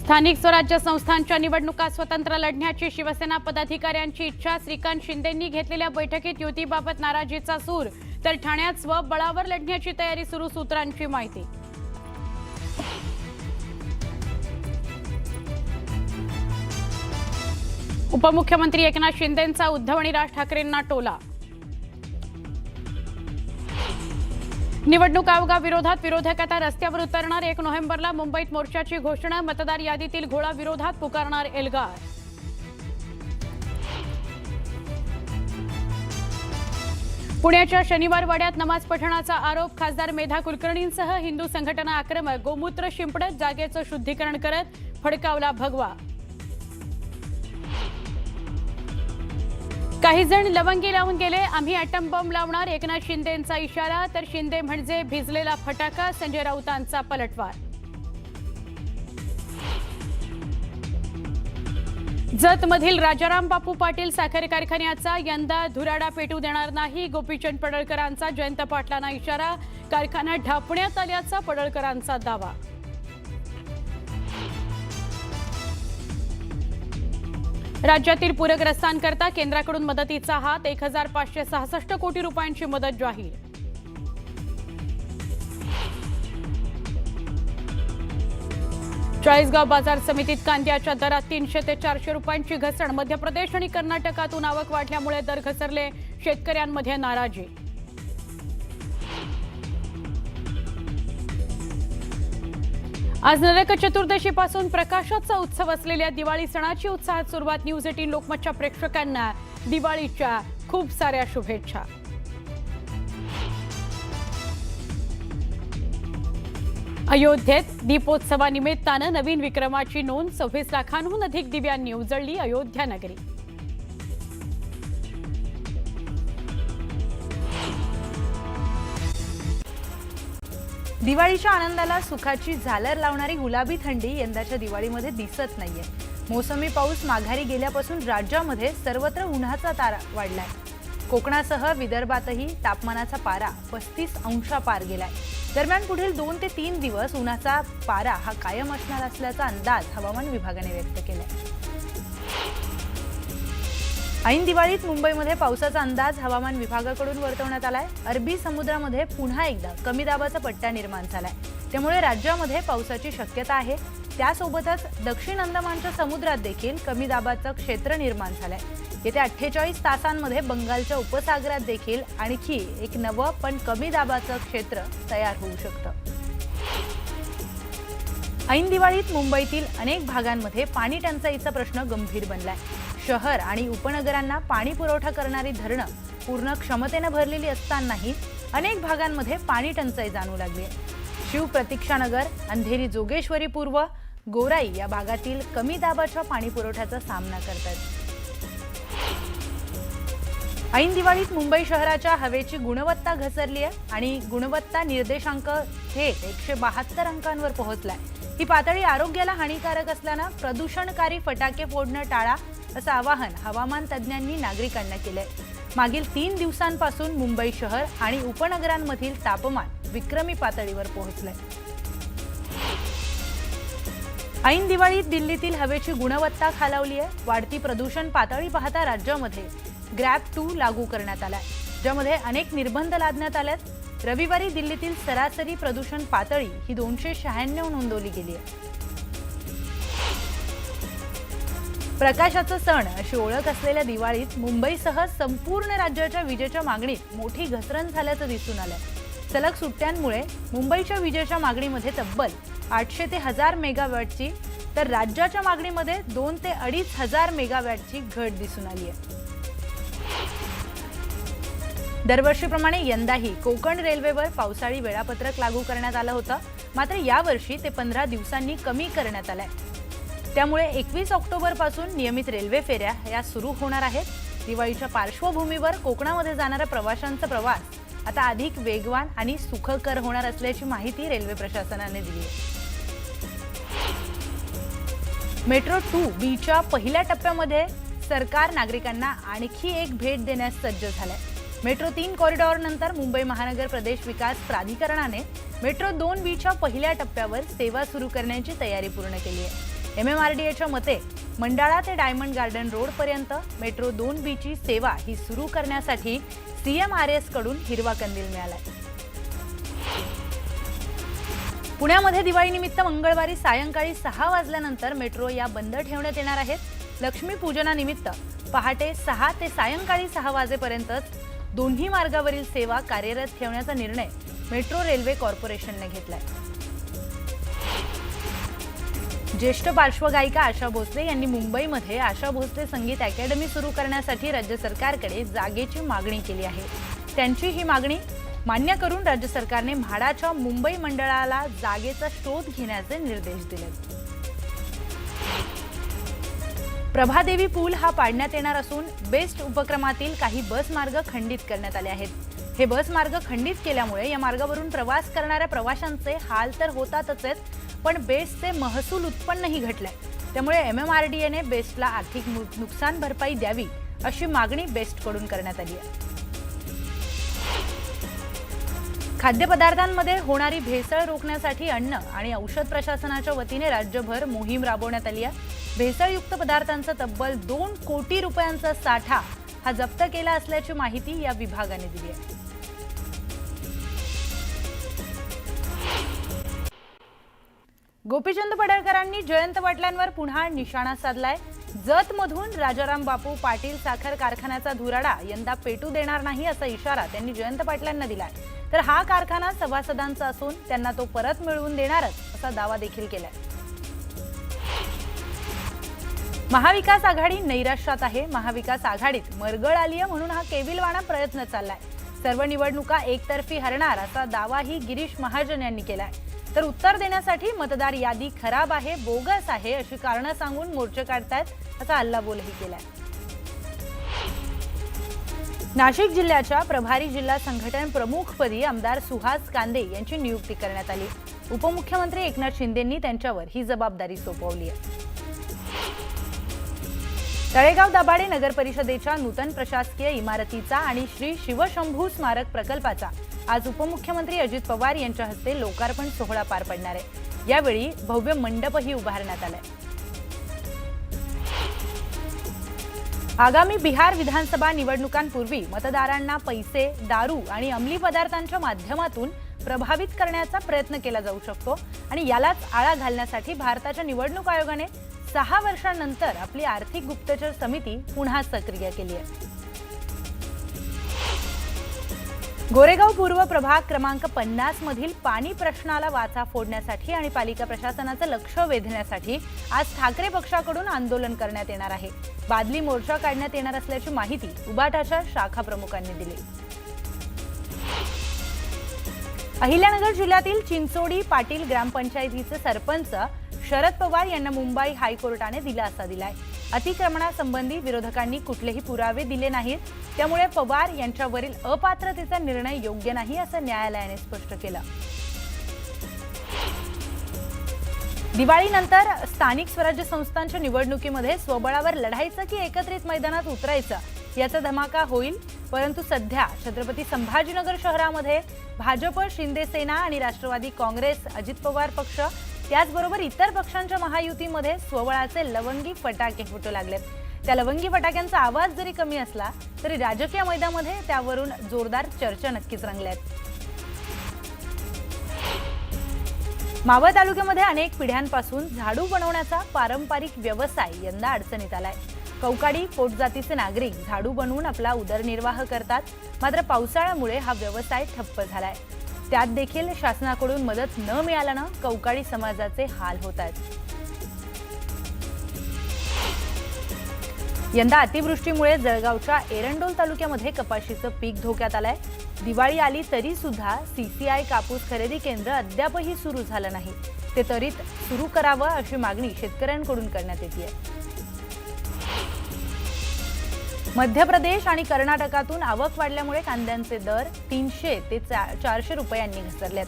स्थानिक स्वराज्य संस्थांच्या निवडणुका स्वतंत्र लढण्याची शिवसेना पदाधिकाऱ्यांची इच्छा। श्रीकांत शिंदेंनी घेतलेल्या बैठकीत युतीबाबत नाराजीचा सूर, तर ठाण्यात स्वबळावर लढण्याची तयारी सुरू, सूत्रांची माहिती। उपमुख्यमंत्री एकनाथ शिंदेंचा उद्धव आणि राज ठाकरेंना टोला। निवडणूक आयोगाविरोधात विरोधक आता रस्त्यावर उतरणार। 1 नोव्हेंबरला मुंबईत मोर्चाची घोषणा। मतदार यादीतील घोळा विरोधात पुकारणार एल्गार। पुण्याच्या शनिवार वाड्यात नमाज पठणाचा आरोप। खासदार मेधा कुलकर्णींसह हिंदू संघटना आक्रमक। गोमूत्र शिंपडत जागेचं शुद्धीकरण करत फडकावला भगवा। काही जण लवंगी लावून गेले, आम्ही ॲटम बॉम्ब लावणार, एकनाथ शिंदेंचा इशारा। तर शिंदे म्हणजे भिजलेला फटाका, संजय राऊतांचा पलटवार। जतमधील राजाराम बापू पाटील साखर कारखान्याचा यंदा धुराडा पेटू देणार नाही। गोपीचंद पडळकरांचा जयंत पाटलांना इशारा। कारखाना ढापण्यात आल्याचा पडळकरांचा दावा। राज्यातील पूरग्रस्तांकरता केंद्राकडून मदतीचा हात। 1566 कोटी रुपयांची मदत जाहीर। चाळीसगाव बाजार समितीत कांद्याच्या दरात 300 ते 400 रुपयांची घसरण। मध्य प्रदेश आणि कर्नाटकातून आवक वाढल्यामुळे दर घसरले, शेतकऱ्यांमध्ये नाराजी। आज नरक चतुर्दशीपासून प्रकाशाचा उत्सव असलेल्या दिवाळी सणाची उत्साहात सुरुवात। न्यूज 18 लोकमतच्या प्रेक्षकांना दिवाळीच्या खूप साऱ्या शुभेच्छा। अयोध्येत दीपोत्सवानिमित्तानं नवीन विक्रमाची नोंद। 26 लाखांहून अधिक दिव्यांनी उजळली अयोध्या नगरी। दिवाळीच्या आनंदाला सुखाची झालर लावणारी गुलाबी थंडी यंदाच्या दिवाळीमध्ये दिसत नाहीये। मोसमी पाऊस माघारी गेल्यापासून राज्यामध्ये सर्वत्र उन्हाचा तारा वाढलाय। कोकणासह विदर्भातही तापमानाचा पारा 35 अंशापार गेलाय। दरम्यान पुढील 2 ते 3 दिवस उन्हाचा पारा हा कायम असणार असल्याचा अंदाज हवामान विभागाने व्यक्त केलाय। ऐन दिवाळीत मुंबईमध्ये पावसाचा अंदाज हवामान विभागाकडून वर्तवण्यात आलाय। अरबी समुद्रामध्ये पुन्हा एकदा कमी दाबाचा पट्टा निर्माण झालाय, त्यामुळे राज्यामध्ये पावसाची शक्यता आहे। त्यासोबतच दक्षिण अंदमानच्या समुद्रात देखील कमी दाबाचं क्षेत्र निर्माण झालंय। येत्या 48 तासांमध्ये बंगालच्या उपसागरात देखील आणखी एक नवं पण कमी दाबाचं क्षेत्र तयार होऊ शकतं। ऐन दिवाळीत मुंबईतील अनेक भागांमध्ये पाणी टंचाईचा प्रश्न गंभीर बनलाय। शहर आणि उपनगरांना पाणी पुरवठा करणारी धरणं पूर्ण क्षमतेने भरलेली असतानाही अनेक भागांमध्ये पाणी टंचाई जाणवू लागली आहे। शिवप्रतीक्षानगर, अंधेरी जोगेश्वरी पूर्व, गोराई या भागातील कमी दाबाच्या पाणी पुरवठ्याचा सामना करतात। ऐन दिवाळीत मुंबई शहराच्या हवेची गुणवत्ता घसरली आहे आणि गुणवत्ता निर्देशांक थेट 172 अंकांवर पोहोचलाय। ही पातळी आरोग्याला हानिकारक असल्यानं प्रदूषणकारी फटाके फोडणं टाळा, असं आवाहन हवामान तज्ज्ञांनी नागरिकांना केलंय। मागील 3 दिवसांपासून मुंबई शहर आणि उपनगरांमधील तापमान विक्रमी पातळीवर पोहोचलंय। ऐन दिवाळीत दिल्लीतील हवेची गुणवत्ता खालावली आहे। वाढती प्रदूषण पातळी पाहता राज्यामध्ये ग्रॅप 2 लागू करण्यात आलाय, ज्यामध्ये अनेक निर्बंध लादण्यात आलेत। रविवारी दिल्लीतील सरासरी प्रदूषण पातळी ही 296 नोंदवली गेली आहे। प्रकाशाचा सण अशी ओळख असलेल्या दिवाळीत मुंबईसह संपूर्ण राज्याच्या विजेच्या मागणीत मोठी घसरण झाल्याचं दिसून आलंय। सलग सुट्ट्यांमुळे मुंबईच्या विजेच्या मागणीमध्ये तब्बल 800 ते 1000 मेगावॅटची, तर राज्याच्या मागणीमध्ये 2 ते 2500 मेगावॅटची घट दिसून आली आहे। दरवर्षीप्रमाणे यंदाही कोकण रेल्वेवर पावसाळी वेळापत्रक लागू करण्यात आलं होतं, मात्र यावर्षी ते 15 दिवसांनी कमी करण्यात आलंय। त्यामुळे 21 ऑक्टोबरपासून नियमित रेल्वे फेऱ्या या सुरू होणार आहेत। दिवाळीच्या पार्श्वभूमीवर कोकणामध्ये जाणाऱ्या प्रवाशांचा प्रवास आता अधिक वेगवान आणि सुखकर होणार असल्याची माहिती रेल्वे प्रशासनाने दिली आहे। मेट्रो 2Bच्या पहिल्या टप्प्यामध्ये सरकार नागरिकांना आणखी एक भेट देण्यास सज्ज झालंय। मेट्रो 3 कॉरिडॉर नंतर मुंबई महानगर प्रदेश विकास प्राधिकरणाने मेट्रो 2Bच्या पहिल्या टप्प्यावर सेवा सुरू करण्याची तयारी पूर्ण केली आहे। MMRDAच्या मते मंडाळा ते डायमंड गार्डन रोड पर्यंत मेट्रो 2B ची सेवा ही सुरू करण्यासाठी CMRS कडून हिरवा कंदील मिळालाय. पुण्यामध्ये दिवाळीनिमित्त मंगळवारी सायंकाळी 6 वाजल्यानंतर मेट्रो या बंद ठेवण्यात येणार आहेत. लक्ष्मी पूजनानिमित्त पहाटे 6 ते सायंकाळी 6 वाजेपर्यंतच दोन्ही मार्गावरील सेवा कार्यरत ठेवण्याचा निर्णय मेट्रो रेल्वे कॉर्पोरेशनने घेतलाय. ज्येष्ठ पार्श्वगायिका आशा भोसले यांनी मुंबईमध्ये आशा भोसले संगीत अकॅडमी सुरू करण्यासाठी राज्य सरकारकडे जागेची मागणी केली आहे. त्यांची ही मागणी मान्य करून राज्य सरकारने म्हाडाच्या मुंबई मंडळाला जागेचा शोध घेण्याचे निर्देश दिले. प्रभादेवी पूल हा पाडण्यात येणार असून बेस्ट उपक्रमातील काही बस मार्ग खंडित करण्यात आले आहेत. हे बस मार्ग खंडित केल्यामुळे या मार्गावरून प्रवास करणाऱ्या प्रवाशांचे हाल तर होतातच आहेत, पण बेस्टचे महसूल उत्पन्नही घटलंय. त्यामुळे MMRDAने बेस्टला आर्थिक नुकसान भरपाई द्यावी अशी मागणी बेस्टकडून करण्यात आली आहे. खाद्यपदार्थांमध्ये होणारी भेसळ रोखण्यासाठी अन्न आणि औषध प्रशासनाच्या वतीने राज्यभर मोहीम राबवण्यात आली आहे. भेसळयुक्त पदार्थांचा तब्बल 2 कोटी रुपयांचा साठा हा जप्त केला असल्याची माहिती या विभागाने दिली आहे. गोपीचंद पडळकरांनी जयंत पाटलांवर पुन्हा निशाणा साधलाय. जतमधून राजाराम बापू पाटील साखर कारखान्याचा धुराडा यंदा पेटू देणार नाही असा इशारा त्यांनी जयंत पाटलांना दिलाय. तर हा कारखाना सभासदांचा असून त्यांना तो परत मिळवून देणारच असा दावा देखील केलाय. महाविकास आघाडी नैराश्यात आहे. महाविकास आघाडीत मरगळ आलीय म्हणून हा केविलवाणा प्रयत्न चाललाय. सर्व निवडणुका एकतर्फी हरणार असा दावाही गिरीश महाजन यांनी केलाय. तर उत्तर देण्यासाठी मतदार यादी खराब आहे, बोगस आहे अशी कारणं सांगून मोर्चे काढतायत असा हल्लाबोलही केलाय. नाशिक जिल्ह्याच्या प्रभारी जिल्हा संघटन प्रमुखपदी आमदार सुहास कांदे यांची नियुक्ती करण्यात आली. उपमुख्यमंत्री एकनाथ शिंदेंनी त्यांच्यावर ही जबाबदारी सोपवली आहे. तळेगाव दाभाडे नगर परिषदेच्या नूतन प्रशासकीय इमारतीचा आणि श्री शिवशंभू स्मारक प्रकल्पाचा आज उपमुख्यमंत्री अजित पवार यांच्या हस्ते लोकार्पण सोहळा पार पडणार आहे. यावेळी भव्य मंडपही उभारण्यात आलाय. आगामी बिहार विधानसभा निवडणुकांपूर्वी मतदारांना पैसे, दारू आणि अंमली पदार्थांच्या माध्यमातून प्रभावित करण्याचा प्रयत्न केला जाऊ शकतो आणि यालाच आळा घालण्यासाठी भारताच्या निवडणूक आयोगाने 6 वर्षांनंतर आपली आर्थिक गुप्तचर समिती पुन्हा सक्रिय केली आहे. गोरेगाव पूर्व प्रभाग क्रमांक 50 मधील पाणी प्रश्नाला वाचा फोडण्यासाठी आणि पालिका प्रशासनाचं लक्ष वेधण्यासाठी आज ठाकरे पक्षाकडून आंदोलन करण्यात येणार आहे. बादली मोर्चा काढण्यात येणार असल्याची माहिती उबाटाच्या शाखा प्रमुखांनी दिली. अहिल्यानगर जिल्ह्यातील चिंचोडी पाटील ग्रामपंचायतीचे सरपंच शरद पवार यांना मुंबई हायकोर्टाने दिलासा दिलाय. अतिक्रमणासंबंधी विरोधकांनी कुठलेही पुरावे दिले नाहीत, त्यामुळे पवार यांच्यावरील अपात्रतेचा निर्णय योग्य नाही असं न्यायालयाने स्पष्ट केलं. दिवाळीनंतर स्थानिक स्वराज्य संस्थांच्या निवडणुकीमध्ये स्वबळावर लढायचं की एकत्रित मैदानात उतरायचं याचा धमाका होईल. परंतु सध्या छत्रपती संभाजीनगर शहरामध्ये भाजप, शिंदे सेना आणि राष्ट्रवादी काँग्रेस, अजित पवार पक्ष त्याचबरोबर इतर पक्षांच्या महायुतीमध्ये स्वबळाचे लवंगी फटाके फुटू लागलेत. त्या लवंगी फटाक्यांचा आवाज जरी कमी असला तरी राजकीय मैदानामध्ये त्यावरून जोरदार चर्चा नक्कीच रंगल्यात. मावळ तालुक्यामध्ये अनेक पिढ्यांपासून झाडू बनवण्याचा पारंपरिक व्यवसाय यंदा अडचणीत आलाय. कौकाडी पोटजातीचे नागरिक झाडू बनवून आपला उदरनिर्वाह करतात. मात्र पावसाळ्यामुळे हा व्यवसाय ठप्प झालाय. त्यात देखील शासनाकडून मदत न मिळाल्यानं कौकाडी समाजाचे हाल होत आहेत. यंदा अतिवृष्टीमुळे जळगावच्या एरंडोल तालुक्यामध्ये कपाशीचं पीक धोक्यात आलंय. दिवाळी आली तरी सुद्धा CCI कापूस खरेदी केंद्र अद्यापही सुरू झालं नाही. ते त्वरित सुरू करावं अशी मागणी शेतकऱ्यांकडून करण्यात येते. मध्य प्रदेश आणि कर्नाटकातून आवक वाढल्यामुळे कांद्यांचे दर 300 ते 400 रुपयांनी घसरलेत.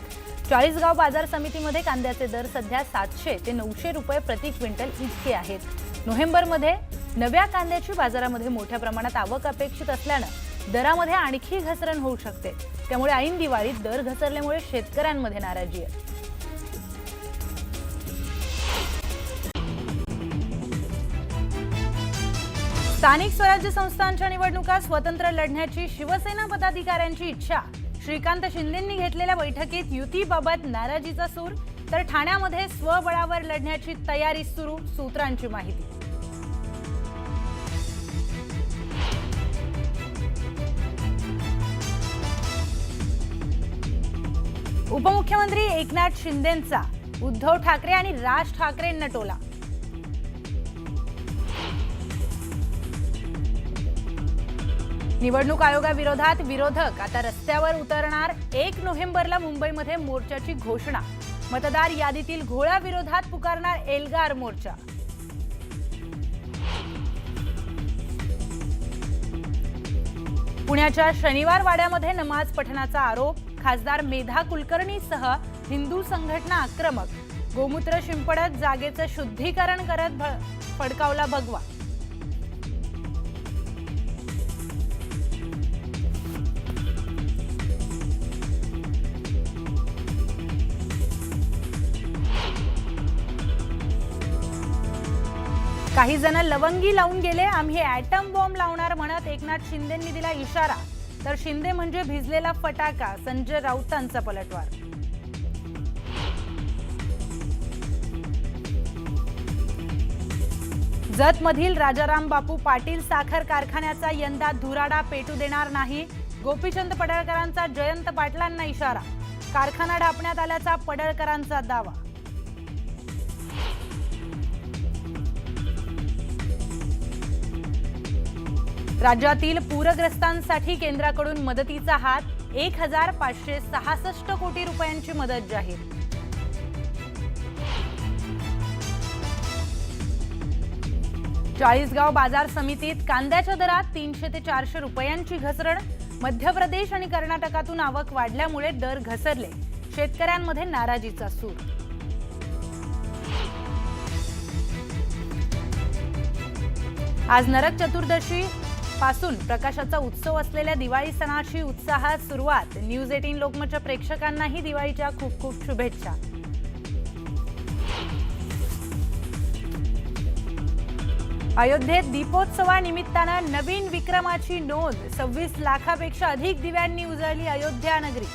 40गाव बाजार समितीमध्ये कांद्याचे दर सध्या 700 ते 900 रुपये प्रति क्विंटल इतके आहेत. नोव्हेंबरमध्ये नव्या कांद्याची बाजारामध्ये मोठ्या प्रमाणात आवक अपेक्षित असल्यानं दरामध्ये आणखी घसरण होऊ शकते. त्यामुळे ऐन दिवाळीत दर घसरल्यामुळे शेतकऱ्यांमध्ये नाराजी आहे. स्थानिक स्वराज्य संस्थांच्या निवडणुका स्वतंत्र लढण्याची शिवसेना पदाधिकाऱ्यांची इच्छा. श्रीकांत शिंदेंनी घेतलेल्या बैठकीत युतीबाबत नाराजीचा सूर, तर ठाण्यामध्ये स्वबळावर लढण्याची तयारी सुरू, सूत्रांची माहिती. उपमुख्यमंत्री एकनाथ शिंदेंचा उद्धव ठाकरे आणि राज ठाकरेंना टोला. निवडणूक आयोगाविरोधात विरोधक आता रस्त्यावर उतरणार. 1 नोव्हेंबरला मुंबईमध्ये मोर्चाची घोषणा. मतदार यादीतील घोळाविरोधात पुकारणार एल्गार मोर्चा. पुण्याच्या शनिवार वाड्यामध्ये नमाज पठणाचा आरोप. खासदार मेधा कुलकर्णीसह हिंदू संघटना आक्रमक. गोमूत्र शिंपडत जागेचं शुद्धीकरण करत फडकावला भगवा. काही जण लवंगी लावून गेले, आम्ही ॲटम बॉम्ब लावणार म्हणत एकनाथ शिंदेंनी दिला इशारा. तर शिंदे म्हणजे भिजलेला फटाका, संजय राऊतांचा पलटवार. जतमधील राजाराम बापू पाटील साखर कारखान्याचा यंदा धुराडा पेटू देणार नाही. गोपीचंद पडळकरांचा जयंत पाटलांना इशारा. कारखाना ढापण्यात आल्याचा पडळकरांचा दावा. राज्यातील पूरग्रस्तांसाठी केंद्राकडून मदतीचा हात. 1566 कोटी रुपयांची मदत जाहीर. चाळीसगाव बाजार समितीत कांद्याच्या दरात 300 ते 400 रुपयांची घसरण. मध्य प्रदेश आणि कर्नाटकातून आवक वाढल्यामुळे दर घसरले. शेतकऱ्यांमध्ये नाराजीचा सूर. आज नरक चतुर्दशी पासून प्रकाशाचा उत्सव असलेल्या दिवाळी सणाची उत्साहात सुरुवात. न्यूज 18 लोकमतच्या प्रेक्षकांनाही दिवाळीच्या खूप खूप शुभेच्छा. अयोध्येत दीपोत्सवानिमित्तानं नवीन विक्रमाची नोंद. 26 लाखापेक्षा अधिक दिव्यांनी उजळली अयोध्या नगरी.